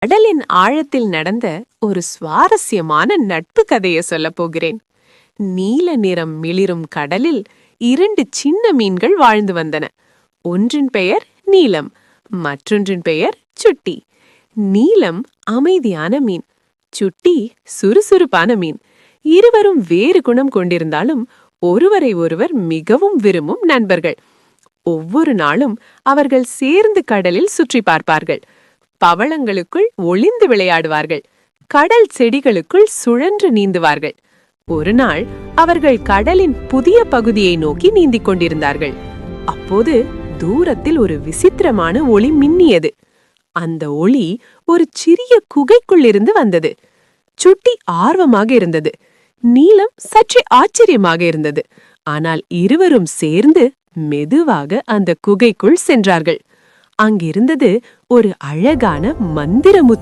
கடலின் ஆழத்தில் நடந்த ஒரு சுவாரஸ்யமான நட்பு கதையை சொல்லப் போகிறேன். நீல நிறம் மிளிரும் கடலில் இரண்டு சின்ன மீன்கள் வாழ்ந்து வந்தன. ஒன்றின் பெயர் நீலம், மற்றொன்றின் பெயர் சுட்டி. நீலம் அமைதியான மீன், சுட்டி சுறுசுறுப்பான மீன். இருவரும் வேறு குணம் கொண்டிருந்தாலும் ஒருவரை ஒருவர் மிகவும் விரும்பும் நண்பர்கள். ஒவ்வொரு நாளும் அவர்கள் சேர்ந்து கடலில் சுற்றி பார்ப்பார்கள். பவளங்களுக்குள் ஒளிந்து விளையாடுவார்கள். கடல் செடிகளுக்குள் சுழன்று நீந்துவார்கள். ஒரு நாள் அவர்கள் கடலின் புதிய பகுதியை நோக்கி நீந்திக் கொண்டிருந்தார்கள். அப்போது தூரத்தில் ஒரு விசித்திரமான ஒளி மின்னியது. அந்த ஒளி ஒரு சிறிய குகைக்குள்ளிருந்து வந்தது. சுட்டி ஆர்வமாக இருந்தது. நீலம் சற்றே ஆச்சரியமாக இருந்தது. ஆனால் இருவரும் சேர்ந்து மெதுவாக அந்த குகைக்குள் சென்றார்கள். அங்கிருந்தது ஒரு அழகான மந்திர முத்து.